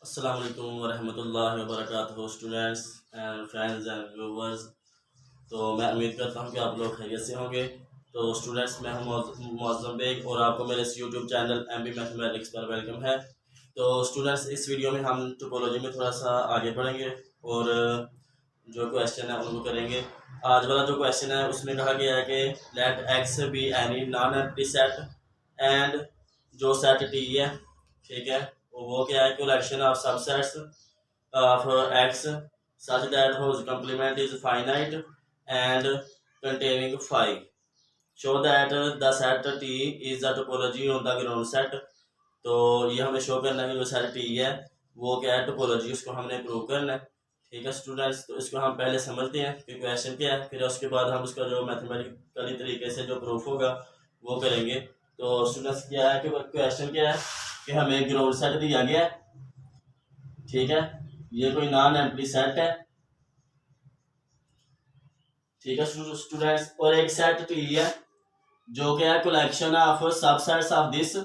अस्सलाम वालेकुम वरहमतुल्लाहि वबरकातुहू students and friends and viewers. तो मैं उम्मीद करता हूँ कि आप लोग खैरियत से होंगे। तो स्टूडेंट्स, मैं हूँ मुअज़्ज़म बेग और आपको मेरे इस यूट्यूब चैनल MB मैथमेटिक्स पर वेलकम है। तो स्टूडेंट्स, इस वीडियो में हम टोपोलॉजी में थोड़ा सा आगे बढ़ेंगे और जो क्वेश्चन है उनको करेंगे। आज वाला जो क्वेश्चन है उसमें कहा गया है कि let X be any non empty set and जो सेट टी है, ठीक है, वो क्या है, collection of subsets of X such that whose complement is finite and containing 5. Show that the set T is the topology of the ground set. तो ये हमें शो करना है कि जो सेट T है वो क्या है, टोपोलॉजी, उसको हमने प्रूव करना है। ठीक है स्टूडेंट्स, तो इसको हम पहले समझते हैं कि क्वेश्चन क्या है, फिर उसके बाद हम उसका जो मैथमेटिकली तरीके से जो प्रूफ होगा वो करेंगे। तो स्टूडेंट्स, क्या है कि क्वेश्चन क्या है कि हमें ग्राउंड सेट दिया गया है, ठीक है, ये कोई नॉन एम्प्टी सेट है, ठीक है स्टूडेंट्स, और एक सेट टी है जो क्या है collection of subsets of this,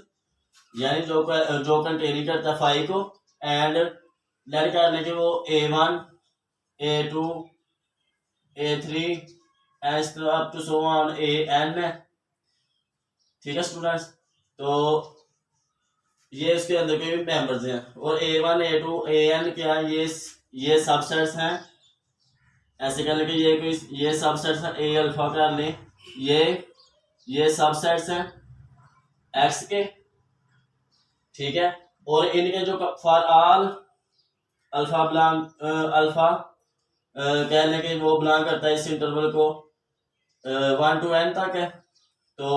यानी जो कंटेनिंग करता है फाइव को, एंड लेट करने के वो A1 A2 A3 up to so on AN है। ठीक है स्टूडेंट्स, तो ये इसके अंदर के भी मेंबर्स हैं, और A1 A2 AN क्या है, ये सबसेट्स हैं। ऐसे कर लेंगे, ये कोई ये सबसेट्स हैं, A अल्फा कर लें, ये सबसेट्स हैं एक्स के, ठीक है, और इनके जो for all alpha belong alpha कहने के वो बिलोंग करता है इस इंटरवल को 1 to n तक है। तो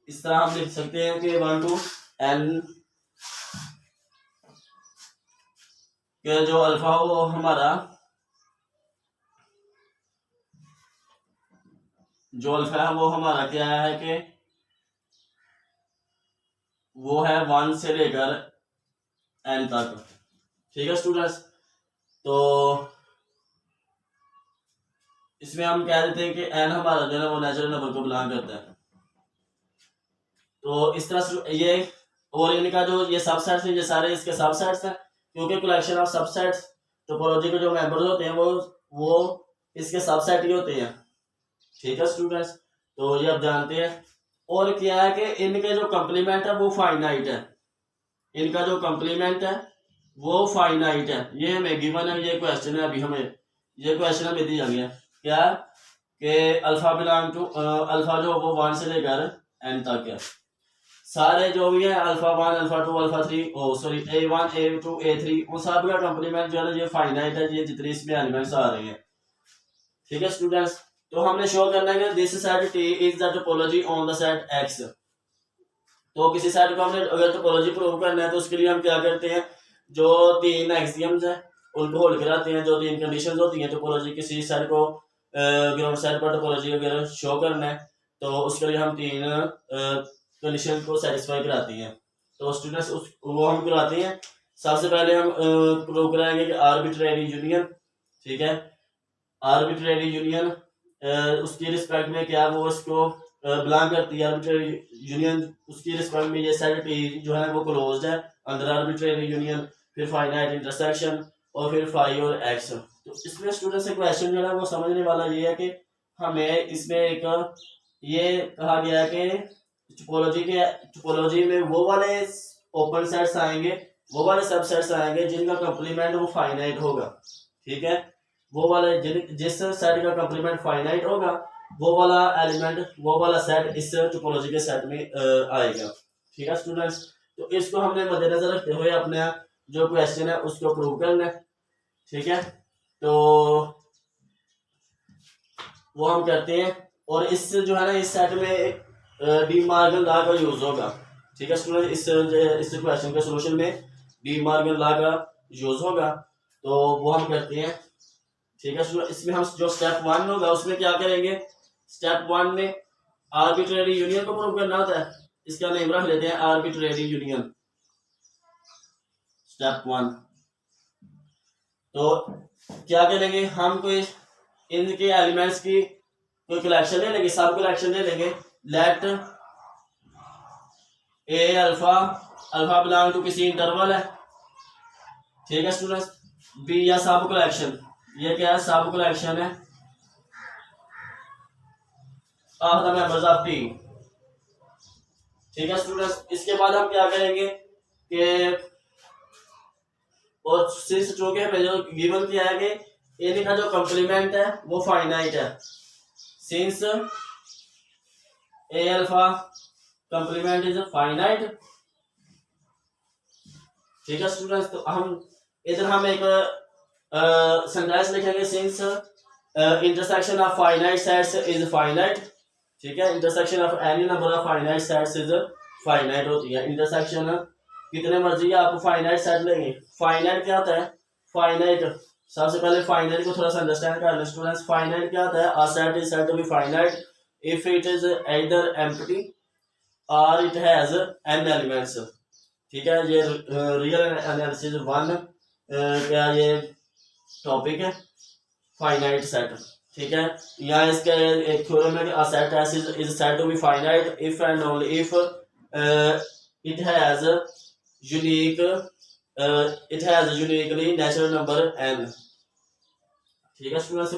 इस तरह हम लिख सकते हैं कि 1 to n के जो अल्फा वो हमारा जो अल्फा है वो हमारा क्या है कि वो है 1 से लेकर n तक। ठीक है स्टूडेंट्स, तो इसमें हम कह देते हैं कि n हमारा जो है वो नेचुरल नंबर को बिलोंग करता है। तो इस तरह से ये, और इनका जो ये सबसेट्स हैं, ये सारे इसके सबसेट्स हैं, क्योंकि कलेक्शन ऑफ सबसेट्स टोपोलॉजी के जो मेंबर्स होते हैं वो इसके सबसेट ही होते हैं। ठीक है स्टूडेंट्स, तो ये आप जानते हैं। और क्या है कि इनके जो कंप्लीमेंट है वो फाइनाइट है, इनका जो कंप्लीमेंट है वो फाइनाइट है। ये हमें गिवन है, ये क्वेश्चन है, अभी हमें ये क्वेश्चन हमें दिया गया क्या कि अल्फा बिलोंग टू अल्फा जो वो 1 से लेकर n तक है, सारे जो भी है alpha 1 alpha 2 alpha 3 sorry A1 A2 A3 उन सब का कंप्लीमेंट जो है ना ये फाइनाइट है, ये जितने इसमें एलिमेंट्स आ रहे हैं। ठीक है स्टूडेंट्स, तो हमने शो करना है कि this set T is the topology on the set X। तो किसी सेट को हमने अगर टोपोलॉजी प्रूव करना है तो उसके लिए हम क्या करते हैं, जो 3 एक्सियम्स है उनको होल्ड कराते हैं, जो 3 कंडीशंस होती हैं टोपोलॉजी किसी सेट को ग्राउंड सेट पर टोपोलॉजी वगैरह शो करना है, तो उसके लिए हम 3 कंडीशन को सेटिस्फाई कराती हैं। तो स्टूडेंट्स वो हम कराते हैं। सबसे पहले हम प्रूव कराएंगे कि आर्बिट्रेरी यूनियन, ठीक है, आर्बिट्रेरी यूनियन उसकी रिस्पेक्ट में क्या वो उसको बिलोंग करती है, आर्बिट्रेरी यूनियन उसकी रिस्पेक्ट में ये सेट टी जो है वो क्लोज्ड है अंडर आर्बिट्रेरी यूनियन, फिर फाइनाइट इंटरसेक्शन, और फिर फाइव और एक्स। तो इसमें स्टूडेंट से क्वेश्चन जो है वो समझने वाला ये है कि हमें इसमें एक ये कहा गया है कि टोपोलॉजी में वो वाले ओपन सेट्स आएंगे, वो वाले सबसेट्स आएंगे जिनका कंप्लीमेंट वो फाइनाइट होगा। ठीक है, वो वाले जिस सेट का कंप्लीमेंट फाइनाइट होगा वो वाला एलिमेंट, वो वाला सेट इस टोपोलॉजी के सेट में आएगा। ठीक है स्टूडेंट्स, तो इसको हमने मद्देनजर रखते हुए अपने जो क्वेश्चन है उसको प्रूव करना है। ठीक है, तो वो हम करते हैं, और इस जो है ना इस सेट में डी मार्गन लॉ का यूज होगा। ठीक है स्टूडेंट, इस क्वेश्चन के सोल्यूशन में डी मार्गन लॉ का यूज होगा, तो वो हम करते हैं। ठीक है स्टूडेंट, इसमें हम जो स्टेप 1 होगा उसमें क्या करेंगे, स्टेप 1 में आर्बिट्रेरी यूनियन को प्रूव करना होता है, इसका नेम रख लेते हैं आर्बिट्रेरी यूनियन, स्टेप 1। तो क्या करेंगे, हम कोई इनके एलिमेंट्स की कोई कलेक्शन ले लेंगे, सब कलेक्शन ले लेंगे, let A alpha belong to किसी इंटरवल है, ठीक है स्टूडेंट्स। बी या सब कलेक्शन, ये क्या है, सब कलेक्शन है of the members of T. ठीक है स्टूडेंट्स। इसके बाद हम क्या करेंगे कि और सिंस जो कि हमें जो गिवन किया है कि एन का जो कंप्लीमेंट है वो फाइनाइट है, since A alpha complement is finite. ठीक है स्टूडेंट्स। तो हम इधर हम एक सेंटेंस लिखेंगे, since intersection of finite sets is finite. ठीक है, intersection of any number of finite sets is finite होती है। इंटरसेक्शन कितने मर्जी आप फाइनाइट सेट लेंगे। फाइनाइट क्या होता है, फाइनाइट सबसे पहले फाइनाइट को थोड़ा सा अंडरस्टैंड कर लें स्टूडेंट्स। फाइनाइट क्या होता है, a set is said to be finite if it is either empty और इट हैज n एलिमेंट्स। ठीक है, ये रियल एनालिसिस वन क्या ये टॉपिक है, फाइनाइट सेट। ठीक है, यहाँ इसका एक थ्योरम है कि a set S is said to be finite if and only if it has unique uniquely natural number n। ठीक है स्टूडेंट्स,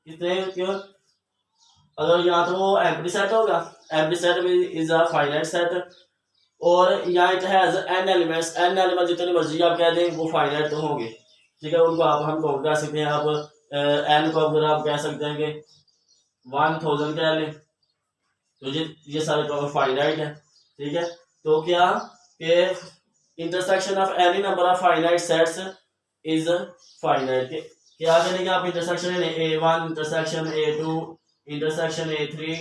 कितने क्यों, अगर यहाँ तो वो एम्प्टी सेट होगा, empty set is a finite set, और यहाँ it has n elements, n element जितने मर्जी आप कह दें वो फाइनाइट तो होंगे। ठीक है, उनको आप हम काउंट कर सकते हैं। आप n को अगर आप कह सकते हैं कि 1000 कह लें तो ये सारे फाइनाइट है। ठीक है, तो क्या कि intersection of any number of finite sets is finite. क्या करेंगे आप, intersection a1 intersection a2 intersection a3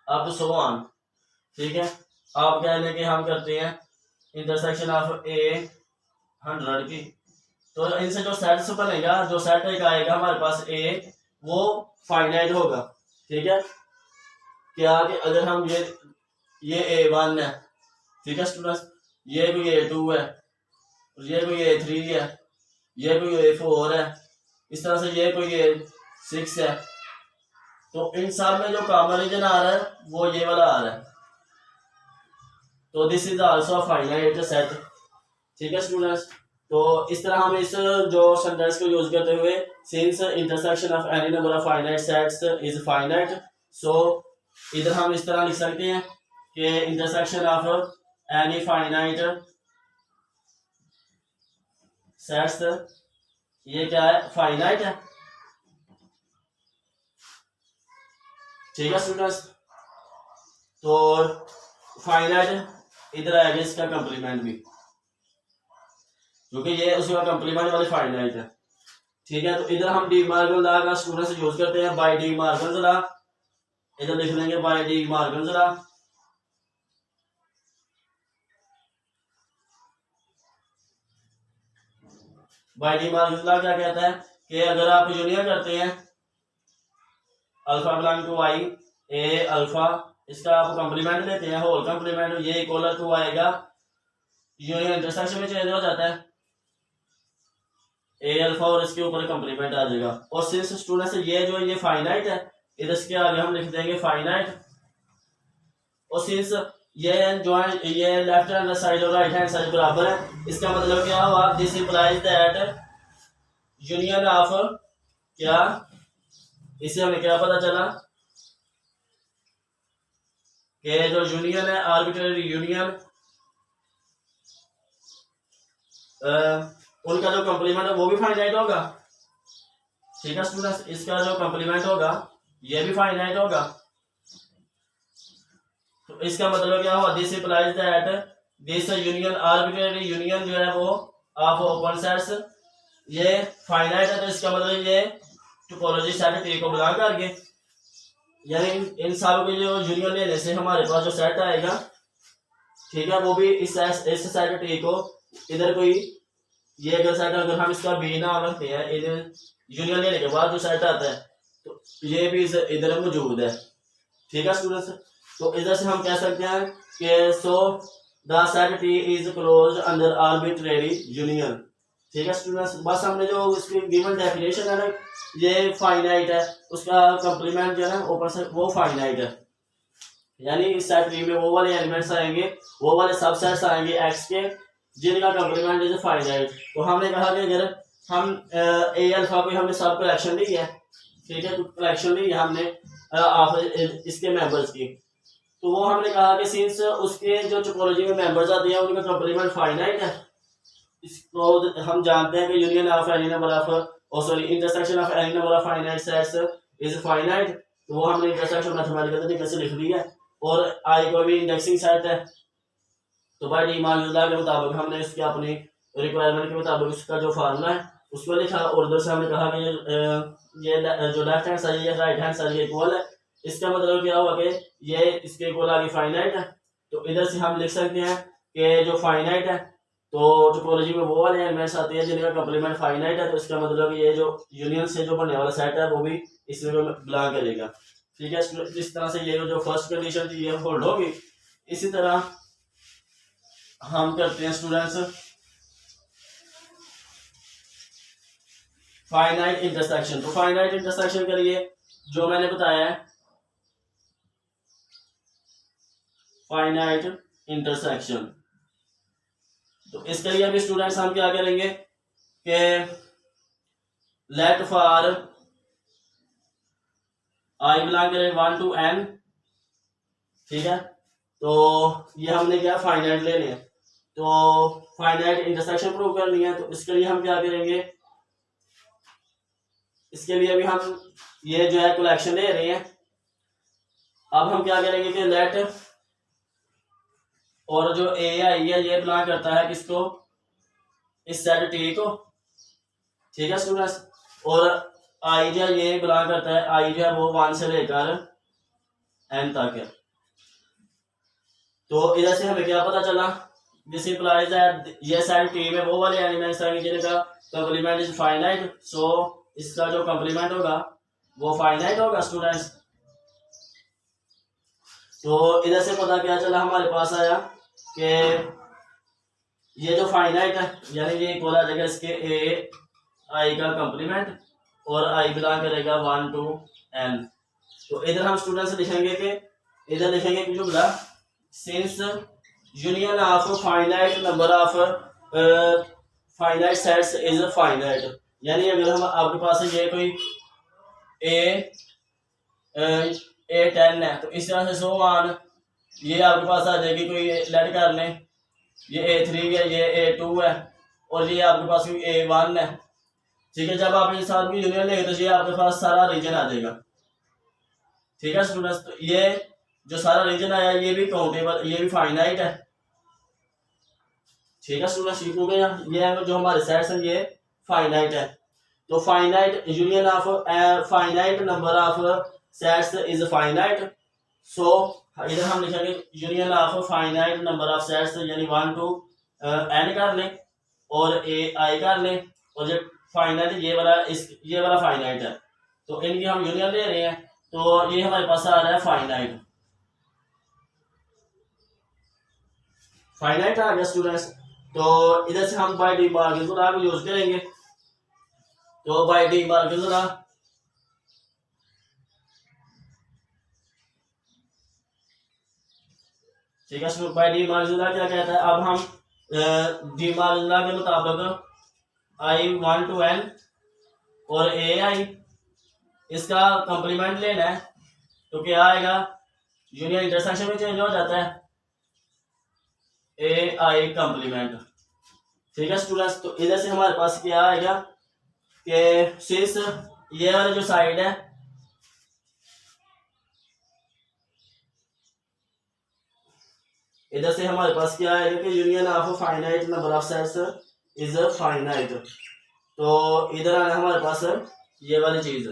up so on. ठीक है, आप कह लें कि हम करते हैं इंटरसेक्शन ऑफ a100 की, तो इनसे जो सेट्स बनेगा, जो सेट एक आएगा हमारे पास a, वो फाइनाइट होगा। ठीक है, क्या कि अगर हम ये a1 है, ठीक है स्टूडेंट्स, ये कोई a2 है, ये कोई a3 है, ये कोई a4 है, इस तरह से ये कोई a6 है, तो इन सब में जो कॉमन रीजन आ रहा है वो ये वाला आ रहा है, तो this is also finite set. ठीक है स्टूडेंट्स, तो इस तरह हम इस जो सेंटेंस को यूज करते हुए, since intersection of any number of finite sets is finite, so इधर हम इस तरह लिख सकते हैं कि intersection of any finite sets, ये क्या है, फाइनाइट है। ठीक है स्टूडेंट्स, तो फाइनाइट इधर आएगा इसका कंप्लीमेंट भी, क्योंकि ये उसका कंप्लीमेंट वाले फाइनाइट है। ठीक है, तो इधर हम डी मार्गन लॉ का स्टूडेंट्स यूज करते हैं, बाय डी मार्गन लॉ, इधर लिख लेंगे by De Morgan law. By De Morgan law क्या कहता है कि अगर आप यूनियन करते हैं alpha belong to I, A alpha, इसका आप कंप्लीमेंट लेते हैं होल कंप्लीमेंट, ये इक्वल टू आएगा, यूनियन इंटरसेक्शन में चेंज हो जाता है ए अल्फा और इसके ऊपर कंप्लीमेंट आ जाएगा। और सिंस स्टूडेंट्स ये जो ये फाइनाइट है, इधर इसके आगे हम लिख देंगे फाइनाइट, और सिंस ये जो है ये लेफ्ट हैंड साइड और राइट हैंड साइड बराबर है, इसका मतलब क्या हुआ, this implies that union of, क्या इससे हमें क्या पता चला कि जो यूनियन है, आर्बिट्रेरी यूनियन, उनका जो कंप्लीमेंट है वो भी फाइनाइट होगा। ठीक है स्टूडेंट्स, इसका जो कंप्लीमेंट होगा ये भी फाइनाइट होगा, तो इसका मतलब क्या हुआ, this implies that this union arbitrary union जो है वो ऑफ ओपन सेट्स, ये फाइनाइट है, तो इसका मतलब ये टोपोलॉजी सेट टी को बिलोंग करके, यानी इन सब के जो यूनियन लेने से हमारे पास जो सेट आएगा, ठीक है, वो भी इस सेट टी को, इधर कोई ये अगर सेट, अगर हम इसका बी नाम रखते हैं, इधर यूनियन लेने के बाद जो सेट आता है तो ये भी इधर मौजूद है। ठीक है स्टूडेंट्स, तो इधर से हम कह सकते हैं कि so the set T is closed under arbitrary union. ठीक है स्टूडेंट्स, बस हमने जो इसकी गिवन डेफिनेशन है ना, ये फाइनाइट है, उसका कंप्लीमेंट जो है ना ऊपर से वो फाइनाइट है, यानी इस सेट टी में वो वाले एलिमेंट्स आएंगे, वो वाले सबसेट्स आएंगे एक्स के जिनका कंप्लीमेंट इज फाइनाइट। तो हमने कहा कि अगर हम ए अल्फा को हमने सब कलेक्शन ली है, ठीक है, कलेक्शन ली है हमने इसके मेंबर्स की, तो वो हमने कहा कि सिंस उसके जो टोपोलॉजी में मेंबर्स आते हैं उनका कंप्लीमेंट फाइनाइट है, इसको हम जानते हैं कि union of any number of sorry intersection of any number of finite sets is finite. तो वो हमने इंटरसेक्शन मैथमेटिकल तरीके से लिख दिया है। और आई को भी इंडेक्सिंग सेट है, तो भाई डी मार्जुला के मुताबिक हमने इसके अपनी रिक्वायरमेंट के मुताबिक इसका जो फार्मूला है उसको लिखा, और उधर से हमने कहा कि ये जो लेफ्ट हैंड साइड है राइट हैंड साइड इक्वल है। इसका मतलब क्या हुआ कि ये इसके इक्वल आगे फाइनाइट है। तो इधर से हम लिख सकते हैं कि जो फाइनाइट है, तो टोपोलॉजी में वो वाले एलिमेंट्स आते हैं जिनका कंप्लीमेंट फाइनाइट है, तो इसका मतलब ये जो यूनियन से जो बनने वाला सेट है वो भी इसमें बिलोंग करेगा। ठीक है, इस तरह से ये जो फर्स्ट कंडीशन थी ये होल्ड होगी। इसी तरह हम करते हैं स्टूडेंट्स फाइनाइट इंटरसेक्शन। तो फाइनाइट इंटरसेक्शन के लिए जो मैंने बताया है फाइनाइट इंटरसेक्शन, तो इसके लिए अभी स्टूडेंट्स हम क्या करेंगे कि लेट फॉर आई बिलोंग करे 1 to n, ठीक है, तो ये हमने क्या फाइनाइट लेने हैं, तो फाइनाइट इंटरसेक्शन प्रूव करनी है। तो इसके लिए हम क्या करेंगे, इसके लिए भी हम ये जो है कलेक्शन ले रहे हैं। अब हम क्या करेंगे कि लेट, और जो ए आई है ये बिलोंग करता है किसको, इस सेट टी को, ठीक है स्टूडेंट्स, और आई जो ये बिलोंग करता है, आई जो है वो 1 से लेकर n तक है। तो इधर से हमें क्या पता चला, दिस इंप्लाइज दैट ये सेट टी में वो वाले एलिमेंट्स हैं जिनका कंप्लीमेंट इज फाइनाइट, सो इसका जो कंप्लीमेंट होगा वो फाइनाइट होगा स्टूडेंट्स। तो इधर से पता क्या चला हमारे पास आया कि ये जो फाइनाइट है यानी ये इक्वल आ जाएगा इसके ए आई का कंप्लीमेंट, और आई बिलोंग करेगा 1 to n। तो इधर हम स्टूडेंट्स लिखेंगे कि इधर लिखेंगे कि जुमला since union of finite number of finite sets is finite, यानी अगर हम आपके पास ये कोई ए 10 है, तो इस तरह से 100 मान ये आपके पास आ जाएगी, कोई लेट कर लें ये A3 है, ये A2 है, और ये आपके पास कोई A1 है, ठीक है। जब आप इन साथ की यूनियन लेंगे तो ये आपके पास सारा रीजन आ जाएगा, ठीक है स्टूडेंट्स। तो ये जो सारा रीजन आया ये भी काउंटेबल, ये भी फाइनाइट है, ठीक है स्टूडेंट्स, ठीक हो गया। ये जो हमारे सेट्स हैं ये फाइनाइट है। तो finite union of finite number of sets is finite, so इधर हम लिखेंगे union of finite number of sets, यानी 1 to n कर लें और ए आई कर लें, और जब फाइनाइट ये वाला फाइनाइट है, तो इनकी हम यूनियन ले रहे हैं, तो ये हमारे पास आ रहा है फाइनाइट, फाइनाइट आ गया स्टूडेंट्स। तो इधर से हम बाय डी मार्गन लॉ को यूज करेंगे। तो बाय डी मार्गन लॉ, ठीक है, बाय डी मार्गन लॉ क्या कहता है, अब हम डी मार्गन लॉ के मुताबिक आई 1 to n और ए आई इसका कंप्लीमेंट लेना है, तो क्या आएगा, यूनियन इंटरसेक्शन में चेंज हो जाता है ए आई कंप्लीमेंट, ठीक है स्टूडेंट्स। तो इधर से हमारे पास क्या आएगा कि सिंस ये वाली जो साइड है इधर से हमारे पास क्या आएगा कि union of finite number of sets is finite, तो इधर आना हमारे पास ये वाली चीज,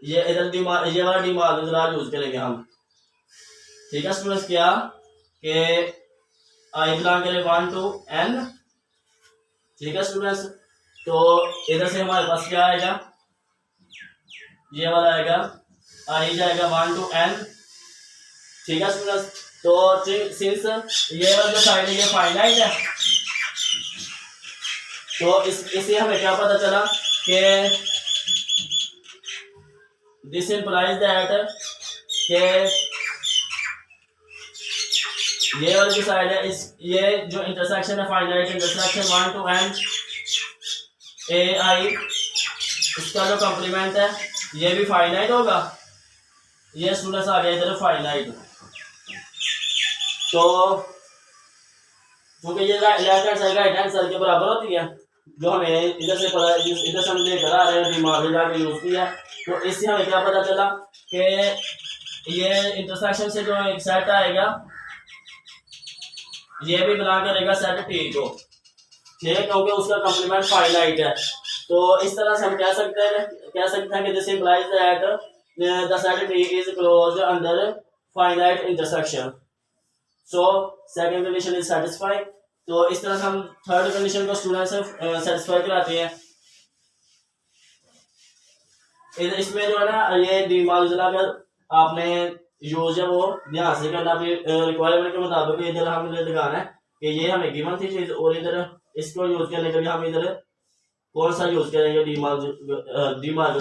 ये इधर ये वाला डी मार्गन लॉ यूज करेंगे हम, ठीक है स्टूडेंट्स। क्या कि आई बिलोंग करे 1 to n, ठीक है स्टूडेंट्स। तो इधर से हमारे पास क्या आएगा, ये वाला आएगा आई जाएगा 1 to n, ठीक है स्टूडेंट्स। तो सिंस ये वाला जो साइड है ये फाइनाइट है, तो इसे हमें क्या पता चला कि दिस इंप्लाइज दैट के ये वाली जो साइड है इस ये जो इंटरसेक्शन है फाइनाइट इंटरसेक्शन 1 to n ए आई, इसका जो कॉम्प्लीमेंट है ये भी फाइनाइट होगा। ये स्टूडेंट्स आ गया इधर फाइनाइट। तो क्योंकि ये left hand side right hand side के बराबर होती है, जो हमें इधर से पता इधर से हम लेकर आ रहे हैं दिमाग में जाके यूज किया, तो इससे हमें क्या पता चला कि ये इंटरसेक्शन से जो एक सेट आएगा ये भी बिलोंग करेगा सेट टी को, ठीक है, क्योंकि उसका कॉम्प्लीमेंट फाइनाइट है। तो इस तरह से हम कह सकते हैं कि this implies that the set T is closed under finite intersection. So second condition is satisfied. तो इस तरह से हम थर्ड कंडीशन को स्टूडेंट से सेटिस्फाई कराते हैं। इसमें जो है ना ये दिमाग का आपने यूज है वो ध्यान से करना, अपनी रिक्वायरमेंट के मुताबिक इधर हमने दिखाना है कि ये हमें गिवन थी चीज, और इधर इसको यूज करने के लिए हम इधर कौन सा यूज करेंगे दिमाग,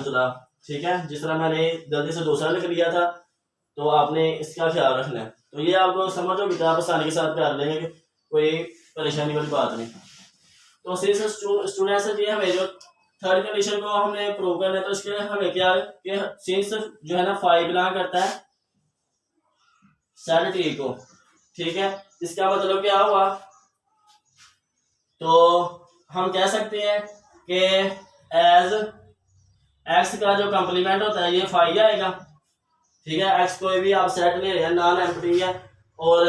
ठीक है। जिस तरह मैंने गलती से दूसरा लिख लिया था, तो आपने इसका ख्याल रखना है। तो ये आपको समझोगे कि आप आसानी के साथ कर लेंगे, कोई परेशानी वाली बात नहीं। तो स्टूडेंट्स ये हमें जो थर्ड कंडीशन को हमने प्रूव करना है, तो इसके हमें क्या कि सिंस जो है ना 5 बिलोंग करता है सेट टी को, ठीक है। इसका मतलब क्या हुआ, तो हम कह सकते हैं कि एज एक्स का जो कॉम्प्लीमेंट होता है ये 5 आएगा, ठीक है। एक्स कोई भी आप सेट ले रहे हैं नॉन एम्प्टी है, और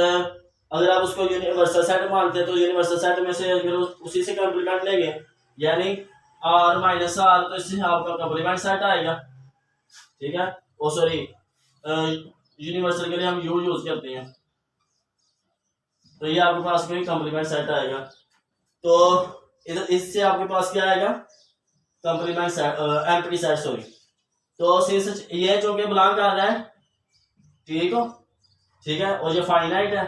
अगर आप उसको यूनिवर्सल सेट मानते हैं तो यूनिवर्सल सेट में से अगर उसी से कॉम्प्लीमेंट लेंगे यानी आर माइनस आर, तो इससे आपका कॉम्प्लीमेंट सेट आएगा, ठीक है। ओ सॉरी यूनिवर्सल के लिए हम यू यूज करते हैं, तो ये आपके पास कोई कॉम्प्लीमेंट सेट आएगा। तो इधर इससे आपके पास क्या आएगा complement set empty set, sorry. तो सिंस ये जो कि बिलोंग कर रहा है ठीक हो, ठीक है, और ये फाइनाइट है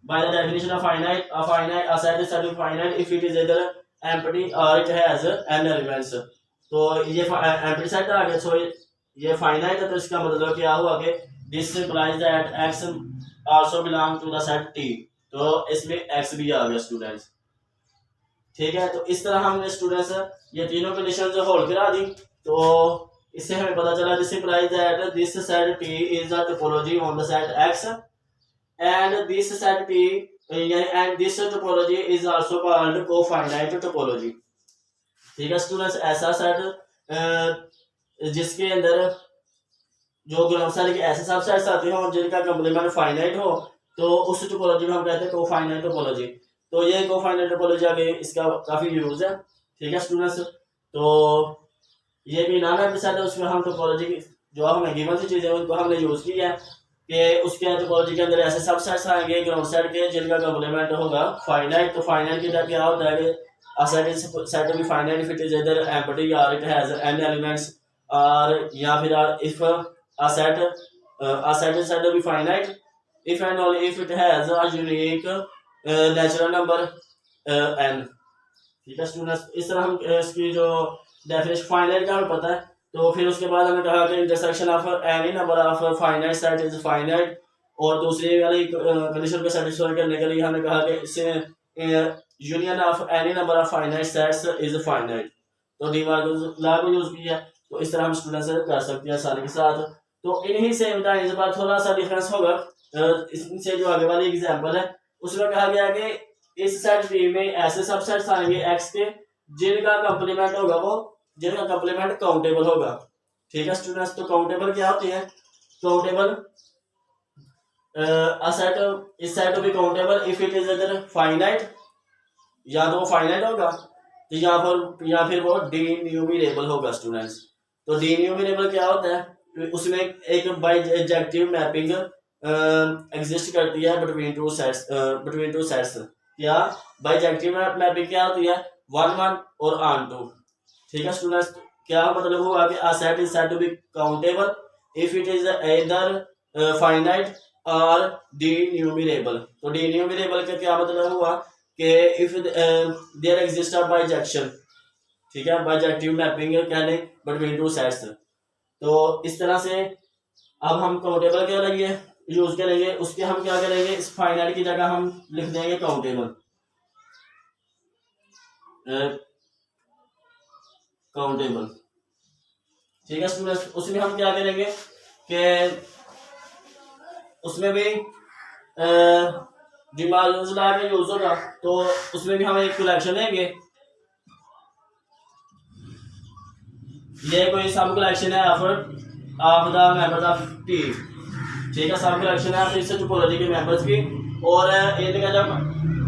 by the definition of finite, a set is said to be finite if it is either empty or it has n elements। तो ये empty set आ गया, सो ये finite है, तो इसका मतलब क्या हुआ कि this implies that x also belong to the set t। तो इसमें x भी आ गया स्टूडेंट्स, ठीक है। तो इस तरह हमने स्टूडेंट्स ये तीनों कंडीशन जो होल्ड करा दी, तो इससे हमें पता चला this implies that this set t is a topology on the set x and this set T and this topology is also called cofinite topology, ठीक है स्टूडेंट्स। ऐसा सेट जिसके अंदर जो ग्राउंड के ऐसे सबसेट्स आते हो जिनका कॉम्प्लीमेंट फाइनाइट हो, तो उस टोपोलॉजी में हम कहते हैं कोफाइनाइट टोपोलॉजी। तो ये कोफाइनाइट टोपोलॉजी आगे इसका काफी यूज है, ठीक है स्टूडेंट्स। तो ये भी नॉन एम्प्टी सेट है, उसमें हम टोपोलॉजी जो हमें गिवन सी चीजें उनको हमने यूज किया है कि उसके टोपोलॉजी के अंदर ऐसे सबसेट्स आएंगे ग्राउंड सेट के जिनका कॉम्प्लीमेंट होगा फाइनाइट। तो फाइनाइट की क्या होता है कि a set is said to be finite if it is either empty or it has n elements, और या फिर if a set is said to be finite if and only if it has a unique natural number n, ठीक है students. इस तरह हम इसकी जो डेफिनेशन फाइनाइट का हमें पता है, तो फिर उसके बाद हमने कहा कि intersection of any number of finite set is finite, और दूसरी वाली कंडीशन को सेटिस्फाई करने के लिए हमने कहा कि इससे union of any number of finite sets is finite. तो दिमाग लॉ को यूज किया, तो इस तरह हम स्टूडेंट से कर सकते हैं आसानी के साथ। तो इन्हीं से इस बार थोड़ा सा डिफरेंस होगा, इससे जो आगे वाली एग्जांपल है उसमें कहा गया कि इस सेट टी में ऐसे सबसेट्स आएंगे एक्स के जिनका कॉम्प्लीमेंट होगा वो जिनका कॉम्प्लीमेंट काउंटेबल होगा, ठीक है स्टूडेंट्स। तो काउंटेबल क्या होती है, countable a set is said to be countable if it is either finite, या तो वो फाइनाइट होगा, तो या फिर वो डिन्यूमरेबल होगा स्टूडेंट्स। तो डिन्यूमरेबल क्या होता है, उसमें एक बाइजेक्टिव मैपिंग एग्जिस्ट करती है बिटवीन टू सेट्स। या बाइजेक्टिव मैपिंग क्या होती है 1 1 और ऑन 2, ठीक है स्टूडेंट्स। क्या मतलब हुआ कि a set is said to be countable if it is either finite और डिन्यूमरेबल। तो डिन्यूमरेबल का क्या मतलब हुआ कि if there exist a bijection, ठीक है, बाइजेक्टिव मैपिंग कह लें बिटवीन टू सेट्स। तो इस तरह से अब हम काउंटेबल क्या लगी है यूज करेंगे, उसके हम क्या करेंगे, इस फाइनाइट की जगह हम लिख देंगे काउंटेबल। काउंटेबल, ठीक है स्टूडेंट्स। उसमें हम क्या करेंगे कि उसमें भी डिमार्जिन ला के यूज होगा, तो उसमें भी हम एक कलेक्शन लेंगे। ये कोई सब कलेक्शन है of the members of team, ठीक है, सब कलेक्शन है फिर से टोपोलॉजी के मेंबर्स की। और इनका जब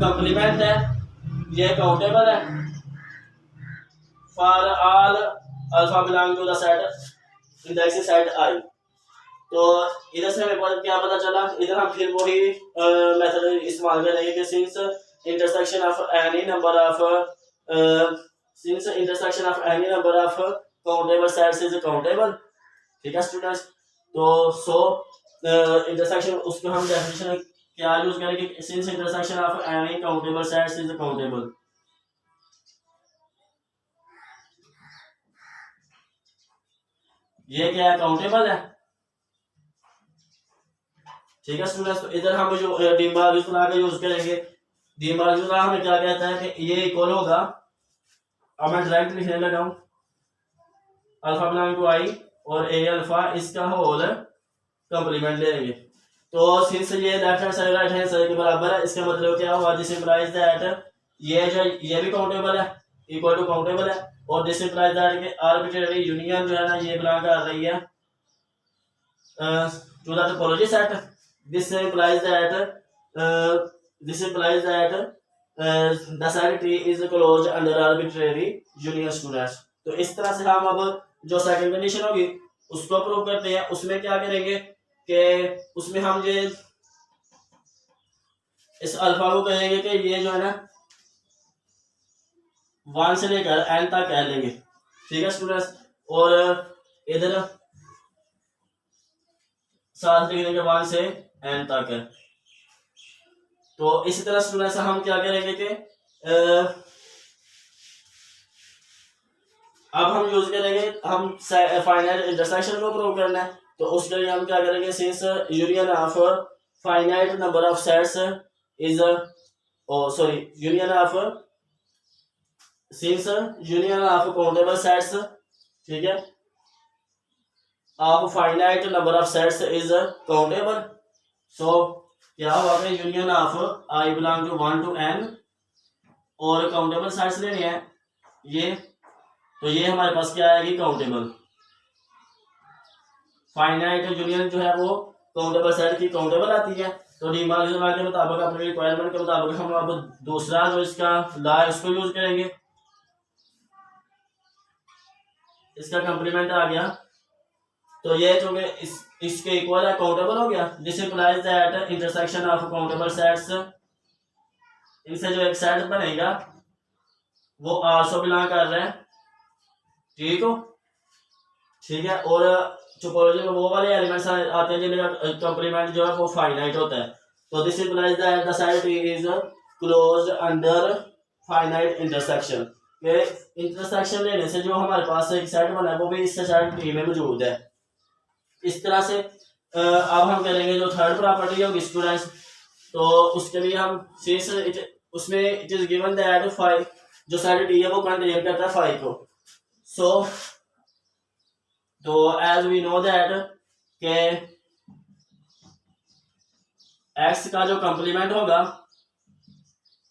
कंप्लीमेंट है ये काउंटेबल है for all alpha belong to the set index set I. तो इधर से हमें क्या पता चला, इधर हम फिर वही मेथड इस्तेमाल करेंगे कि since intersection of any number of countable sets is countable, ठीक है स्टूडेंट्स। तो सो इंटरसेक्शन उसको हम डेफिनेशन क्या यूज करेंगे, since intersection of any countable sets is countable. ये क्या है, काउंटेबल है, ठीक है स्टूडेंट्स। तो इधर हम जो डिमार्जिन का यूज करेंगे, डिमार्जिन हमें क्या कहता है कि ये इक्वल होगा, अब मैं डायरेक्ट लिखने लगा हूं, अल्फा बिलोंग टू आई और ए अल्फा इसका होल कंप्लीमेंट ले लेंगे। तो सिंस ये left hand side right hand side के बराबर है, इसका मतलब क्या हुआ, दिस इंप्लाइज दैट ये भी काउंटेबल है, इक्वल टू काउंटेबल है, और दिस इंप्लाइज दैट कि आर्बिट्रेरी यूनियन जो है ना ये बिलोंग कर रही है to the topology set. This implies that the set T is closed under arbitrary union students। तो इस तरह से हम अब जो सेकंड कंडीशन होगी उसको प्रूव करते हैं। उसमें क्या करेंगे कि उसमें हम ये इस अल्फा को कहेंगे कि ये जो है ना 1 से लेकर n तक कह लेंगे, ठीक है स्टूडेंट्स। और इधर साथ लिख देंगे 1 से n तक है। तो इसी तरह स्टूडेंट्स हम क्या करेंगे कि अब हम यूज करेंगे, हम फाइनाइट इंटरसेक्शन को प्रूव करना है। तो उसके लिए हम क्या करेंगे, since union of finite number of sets is union of countable sets, ठीक है, of finite number of sets is countable. So क्या हुआ कि union of I belong to 1 to n और काउंटेबल सेट्स लेने हैं ये, तो ये हमारे पास क्या आएगी, काउंटेबल। फाइनाइट यूनियन जो है वो काउंटेबल सेट की काउंटेबल आती है। तो डिमार्जिन लॉ के मुताबिक, अपने रिक्वायरमेंट के मुताबिक हम अब दूसरा जो इसका लॉ है उसको यूज करेंगे। इसका कंप्लीमेंट आ गया, तो ये जो इसके इक्वल है, काउंटेबल हो गया। This implies that intersection of countable sets, इनसे जो एक सेट बनेगा वो आल्सो बिलोंग कर रहा है, ठीक हो, ठीक है। और टोपोलॉजी में वो वाले एलिमेंट्स आते हैं जिनका कंप्लीमेंट जो है वो फाइनाइट होता है। तो this implies that the set is closed under finite intersection. ये इंटरसेक्शन लेने से जो हमारे पास एक सेट बना है वो भी इस सेट टी में मौजूद है। इस तरह से अब हम करेंगे जो थर्ड प्रॉपर्टी होगी स्टूडेंट्स, तो उसके लिए हम उसमें इट इज गिवन दैट 5 जो सेट टी है वो कंटेन करता है 5 को। सो तो एज वी नो दैट के x का जो कंप्लीमेंट होगा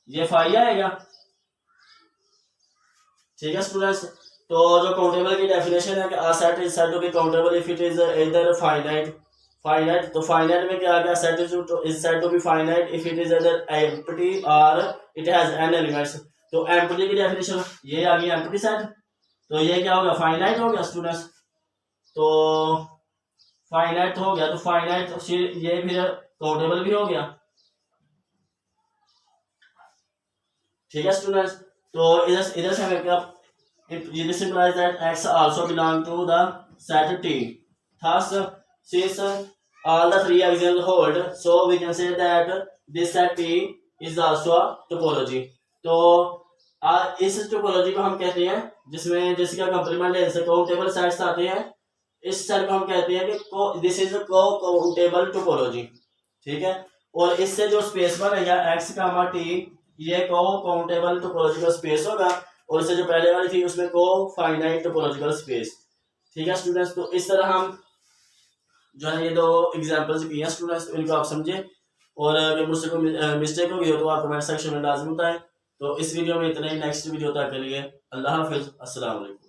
ये 5 आएगा, ठीक है स्टूडेंट्स। तो जो काउंटेबल की डेफिनेशन है कि a set is said to be countable if it is either finite। तो फाइनाइट में क्या आ गया, set is said to be finite if it is either empty or it has n elements। तो empty की definition ये आ गई empty set, तो ये क्या होगा, फाइनाइट हो गया स्टूडेंट्स। तो फाइनाइट हो गया, तो फाइनाइट ये फिर काउंटेबल भी हो गया, ठीक है स्टूडेंट्स। तो इधर से हमें क्या, this implies that x also belong to the set T। Thus, since all the three axioms hold, so we can say that this set T is also a topology। तो इस टोपोलॉजी को हम कहते हैं जिसमें जिसका कंप्लीमेंट लेने से काउंटेबल सेट्स आते हैं इस सेल को हम कहते हैं कि दिस इज को काउंटेबल टोपोलॉजी, ठीक है। और इससे जो स्पेस बनेगा एक्स कामा टी, ये को काउंटेबल टोपोलॉजिकल स्पेस होगा, और इससे जो पहले वाली थी उसमें को फाइनाइट टोपोलॉजिकल स्पेस, ठीक है स्टूडेंट्स। तो इस तरह हम जो है ये दो एग्जांपल्स किए हैं स्टूडेंट्स, इनको आप समझे, और अगर मुझसे कोई मिस्टेक होगी हो तो आप कमेंट सेक्शन में लाजमी बताएं। तो इस वीडियो में इतना ही, नेक्स्ट वीडियो तक के लिए अल्लाह हाफिज, अस्सलाम वालेकुम।